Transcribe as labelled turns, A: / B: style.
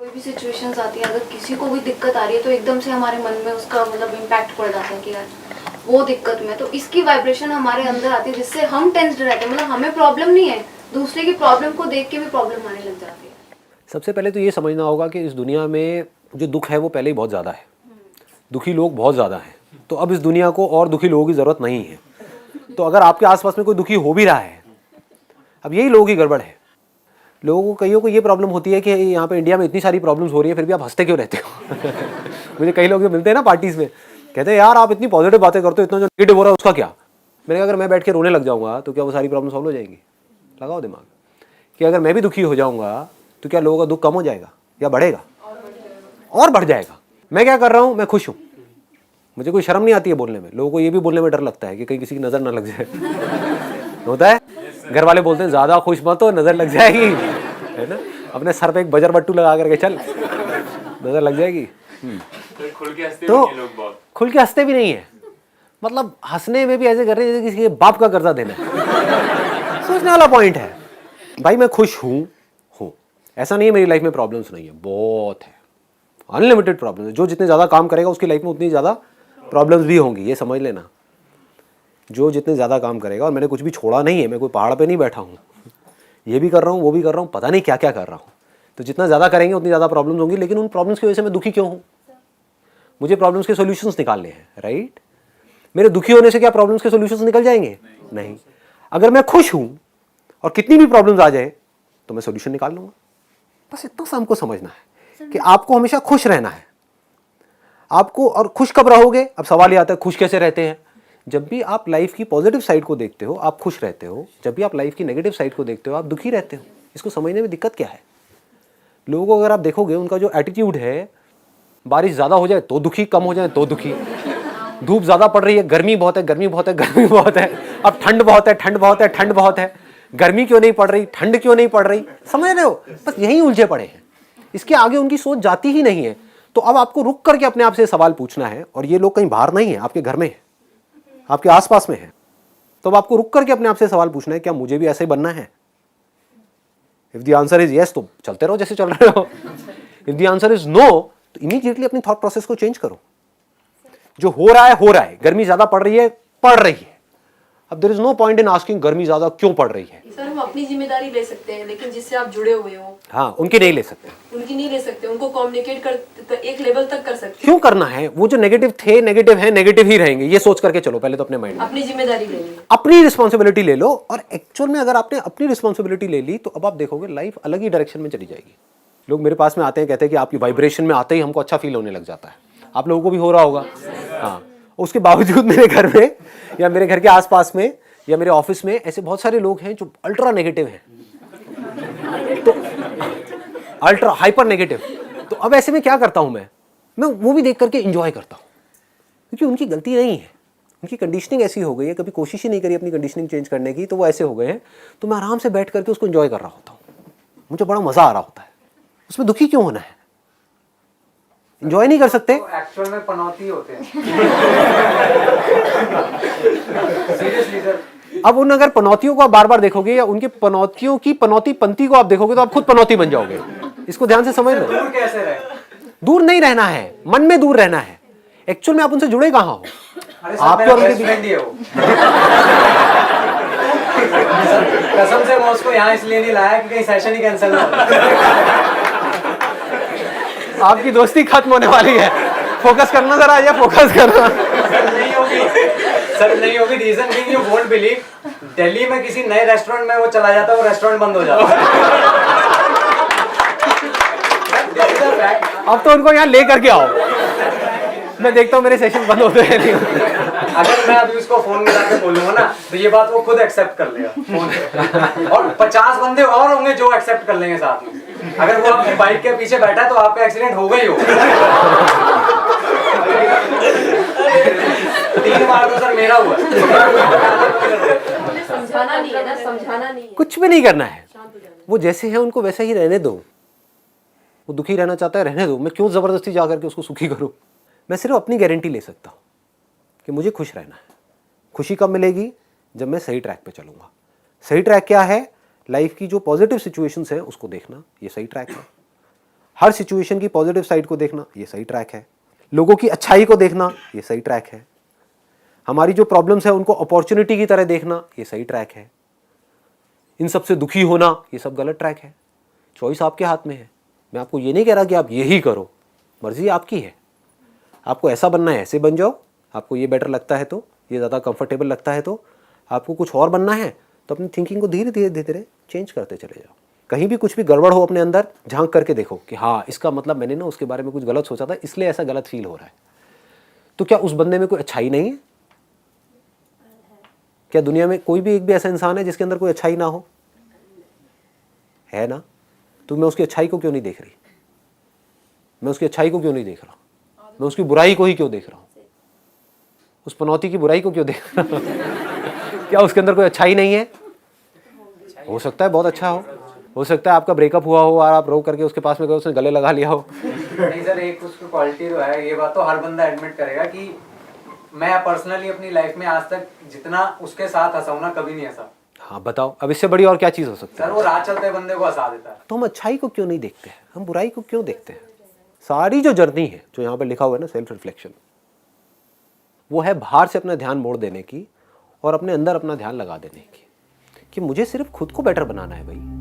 A: कोई भी सिचुएशंस आती है, अगर किसी को भी दिक्कत आ रही है तो एकदम से हमारे मन में उसका मतलब इम्पैक्ट पड़ जाता है कि यार वो दिक्कत में, तो इसकी वाइब्रेशन हमारे अंदर आती है जिससे हम टेंस्ड रहते हैं। मतलब हमें प्रॉब्लम नहीं है, दूसरे की प्रॉब्लम को देख के भी प्रॉब्लम आने लग जाती है।
B: सबसे पहले तो ये समझना होगा कि इस दुनिया में जो दुख है वो पहले ही बहुत ज़्यादा है, दुखी लोग बहुत ज़्यादा हैं, तो अब इस दुनिया को और दुखी लोगों की ज़रूरत नहीं है। तो अगर आपके आसपास में कोई दुखी हो भी रहा है, अब यही लोगों की गड़बड़ है। लोगों को, कईयों को ये प्रॉब्लम होती है कि यहाँ पे इंडिया में इतनी सारी प्रॉब्लम्स हो रही है फिर भी आप हंसते क्यों रहते हो। मुझे कई लोग जो मिलते हैं ना पार्टीज़ में, कहते हैं यार आप इतनी पॉजिटिव बातें करते हो, इतना जो नेगेटिव हो रहा है उसका क्या। मैंने कहा अगर मैं बैठ के रोने लग जाऊँगा तो क्या वो सारी प्रॉब्लम सॉल्व हो जाएंगी? लगाओ दिमाग कि अगर मैं भी दुखी हो जाऊँगा तो क्या लोगों का दुख कम हो जाएगा या बढ़ेगा? और बढ़ जाएगा। मैं क्या कर रहा हूँ, मैं खुश हूँ, मुझे कोई शर्म नहीं आती है बोलने में। लोगों को ये भी बोलने में डर लगता है कि कहीं किसी की नज़र ना लग जाए। होता है, घर वाले बोलते हैं ज़्यादा खुश मत हो, नज़र लग जाएगी, है ना। अपने सर पे एक बजर बट्टू लगा करके चल, नज़र लग जाएगी। तो खुल के हंसते भी नहीं है, मतलब हंसने में भी ऐसे कर रहे हैं जैसे किसी के बाप का कर्जा देना है। सोचने वाला पॉइंट है भाई, मैं खुश हूँ। ऐसा नहीं है मेरी लाइफ में प्रॉब्लम्स नहीं है, बहुत है, अनलिमिटेड प्रॉब्लम है। जो जितने ज़्यादा काम करेगा उसकी लाइफ में उतनी ज़्यादा प्रॉब्लम्स भी होंगी, ये समझ लेना। जो जितने ज़्यादा काम करेगा, और मैंने कुछ भी छोड़ा नहीं है, मैं कोई पहाड़ पे नहीं बैठा हूँ, ये भी कर रहा हूँ वो भी कर रहा हूँ, पता नहीं क्या क्या कर रहा हूँ। तो जितना ज़्यादा करेंगे उतनी ज़्यादा प्रॉब्लम्स होंगी, लेकिन उन प्रॉब्लम्स की वजह से मैं दुखी क्यों हूँ? मुझे प्रॉब्लम्स के सोल्यूशंस निकालने हैं, राइट। मेरे दुखी होने से क्या प्रॉब्लम्स के सोल्यूशंस निकल जाएंगे? नहीं। अगर मैं खुश हूँ और कितनी भी प्रॉब्लम्स आ जाए तो मैं सोल्यूशन निकाल लूँगा। बस इतना सा हमको समझना है कि आपको हमेशा खुश रहना है। आपको, और खुश कब रहोगे? अब सवाल ये आता है खुश कैसे रहते हैं? जब भी आप लाइफ की पॉजिटिव साइड को देखते हो आप खुश रहते हो, जब भी आप लाइफ की नेगेटिव साइड को देखते हो आप दुखी रहते हो। इसको समझने में दिक्कत क्या है? लोगों को अगर आप देखोगे, उनका जो एटीट्यूड है, बारिश ज़्यादा हो जाए तो दुखी, कम हो जाए तो दुखी, धूप ज़्यादा पड़ रही है, गर्मी बहुत है, गर्मी बहुत है, गर्मी बहुत है, अब ठंड बहुत है, ठंड बहुत है, ठंड बहुत है, गर्मी क्यों नहीं पड़ रही, ठंड क्यों नहीं पड़ रही, समझ रहे हो? बस यही उलझे पड़े हैं, इसके आगे उनकी सोच जाती ही नहीं है। तो अब आपको रुक करके अपने आप से सवाल पूछना है, और ये लोग कहीं बाहर नहीं है, आपके घर में है, आपके आसपास में है। तो अब आपको रुक करके अपने आप से सवाल पूछना है, क्या मुझे भी ऐसे ही बनना है? If the answer is yes तो चलते रहो जैसे चल रहे हो। If the answer is no तो इमीडिएटली अपनी थॉट प्रोसेस को चेंज करो। जो हो रहा है हो रहा है, गर्मी ज्यादा पड़ रही है, पड़ रही है। अब there is no point in asking गर्मी ज्यादा क्यों पड़ रही है।
C: सर हम अपनी जिम्मेदारी ले सकते हैं, लेकिन जिससे आप जुड़े हुए हो
B: हाँ, उनकी नहीं ले सकते,
C: उनकी नहीं ले सकते, उनको कम्युनिकेट कर एक लेवल तक कर सकते।
B: क्यों करना है? वो जो नेगेटिव थे, नेगेटिव है, नेगेटिव ही रहेंगे, ये सोच करके चलो पहले तो अपने माइंड में।
C: अपनी जिम्मेदारी ले ली,
B: अपनी रिस्पॉन्सिबिलिटी ले लो, और एक्चुअल में अगर आपने अपनी रिस्पॉन्सिबिलिटी ले ली तो अब आप देखोगे लाइफ अलग ही डायरेक्शन में चली जाएगी। लोग मेरे पास में आते हैं, कहते हैं कि आपकी वाइब्रेशन में आते ही हमको अच्छा फील होने लग जाता है। आप लोगों को भी हो रहा होगा। हाँ, उसके बावजूद मेरे घर में या मेरे घर के आसपास में या मेरे ऑफिस में ऐसे बहुत सारे लोग हैं जो अल्ट्रा नेगेटिव हैं, तो अल्ट्रा हाइपर नेगेटिव। तो अब ऐसे में क्या करता हूं मैं वो भी देख करके एंजॉय करता हूं, क्योंकि उनकी गलती नहीं है, उनकी कंडीशनिंग ऐसी हो गई है, कभी कोशिश ही नहीं करी अपनी कंडीशनिंग चेंज करने की, तो वो ऐसे हो गए हैं। तो मैं आराम से बैठ करके उसको एंजॉय कर रहा होता हूँ, मुझे बड़ा मजा आ रहा होता है। उसमें दुखी क्यों होना है? एंजॉय नहीं कर सकते?
D: तो एक्चुअल में पनौती होते हैं। Seriously sir.
B: अब उन अगर पनौतियों को आप बार बार देखोगे या उनके पनौतियों की पनौती पंक्ति को आप देखोगे तो आप खुद पनौती बन जाओगे। इसको ध्यान से समझ लो।
D: दूर कैसे रहे?
B: दूर नहीं रहना है, मन में दूर रहना है। एक्चुअल में आप उनसे जुड़े कहाँ हो?
D: आपके और उनके फ्रेंड ही है वो। कसम से मैं उसको यहाँ इसलिए नहीं लाया कि कहीं सेशन ही कैंसिल ना हो।
B: आपकी दोस्ती खत्म होने वाली है, फोकस करना जरा, या फोकस करना।
D: सर नहीं होगी। Reason being you won't believe, Delhi में किसी नए रेस्टोरेंट में वो चला जाता है, वो रेस्टोरेंट बंद हो जाता है।
B: अब तो उनको यहाँ ले करके आओ, मैं देखता हूँ मेरे सेशन बंद होते हैं नहीं होते।
D: अगर मैं अभी उसको फोन में जाके बोलूंगा ना तो ये बात वो खुद एक्सेप्ट कर लेगा फोन पे, और 50 बंदे और होंगे जो एक्सेप्ट कर लेंगे साथ में। अगर वो आपकी बाइक के पीछे बैठा है तो आपका एक्सीडेंट होगा ही होगा। 3 बार तो सर मेरा हुआ।
C: समझाना नहीं है ना, समझाना नहीं है।
B: कुछ भी नहीं करना है, वो जैसे हैं उनको वैसे ही रहने दो। वो दुखी रहना चाहता है, रहने दो। मैं क्यों जबरदस्ती जा करके उसको सुखी करूं? मैं सिर्फ अपनी गारंटी ले सकता हूं कि मुझे खुश रहना है। खुशी कब मिलेगी? जब मैं सही ट्रैक पे चलूंगा। सही ट्रैक क्या है? लाइफ की जो पॉजिटिव सिचुएशंस है उसको देखना, ये सही ट्रैक है। हर सिचुएशन की पॉजिटिव साइड को देखना, ये सही ट्रैक है। लोगों की अच्छाई को देखना, ये सही ट्रैक है। हमारी जो प्रॉब्लम्स है उनको अपॉर्चुनिटी की तरह देखना, ये सही ट्रैक है। इन सब से दुखी होना, ये सब गलत ट्रैक है। चॉइस आपके हाथ में है। मैं आपको ये नहीं कह रहा कि आप यही करो, मर्जी आपकी है। आपको ऐसा बनना है ऐसे बन जाओ, आपको ये बेटर लगता है तो, ये ज़्यादा कंफर्टेबल लगता है तो, आपको कुछ और बनना है तो अपनी थिंकिंग को धीरे धीरे धीरे धीरे चेंज करते चले जाओ। कहीं भी कुछ भी गड़बड़ हो अपने अंदर, झांक करके देखो कि हाँ इसका मतलब मैंने ना उसके बारे में कुछ गलत सोचा था, इसलिए ऐसा गलत फील हो रहा है। तो क्या उस बंदे में कोई अच्छाई नहीं है? क्या दुनिया में कोई भी एक भी ऐसा इंसान है जिसके अंदर कोई अच्छाई ना हो? है ना? तो मैं उसकी अच्छाई को क्यों नहीं देख रही? मैं उसकी अच्छाई को क्यों नहीं देख रहा? मैं उसकी बुराई को ही क्यों देख रहा हूं? उस पनौती की बुराई को क्यों देख रहा हूं? क्या उसके अंदर कोई अच्छाई नहीं है? हो सकता है बहुत अच्छा हो सकता है आपका ब्रेकअप हुआ हो और आप रो करके उसके पास में गए, उसने गले लगा लिया हो।
D: नहीं सर, एक उसकी क्वालिटी तो है, ये बात तो हर बंदा एडमिट करेगा कि मैं पर्सनली अपनी लाइफ में आज तक जितना उसके साथ हंसा हूं ना, कभी नहीं हंसा।
B: हाँ बताओ, अब इससे बड़ी और क्या चीज़ हो सकती है?
D: सर वो राह चलते बंदे को हंसा देता है।
B: तो हम अच्छाई को क्यों नहीं देखते हैं? हम बुराई को क्यों देखते हैं? सारी जो जर्नी है, जो यहाँ पर लिखा हुआ है ना सेल्फ रिफ्लेक्शन, वो है बाहर से अपना ध्यान मोड़ देने की और अपने अंदर अपना ध्यान लगा देने की, कि मुझे सिर्फ खुद को बेटर बनाना है भाई।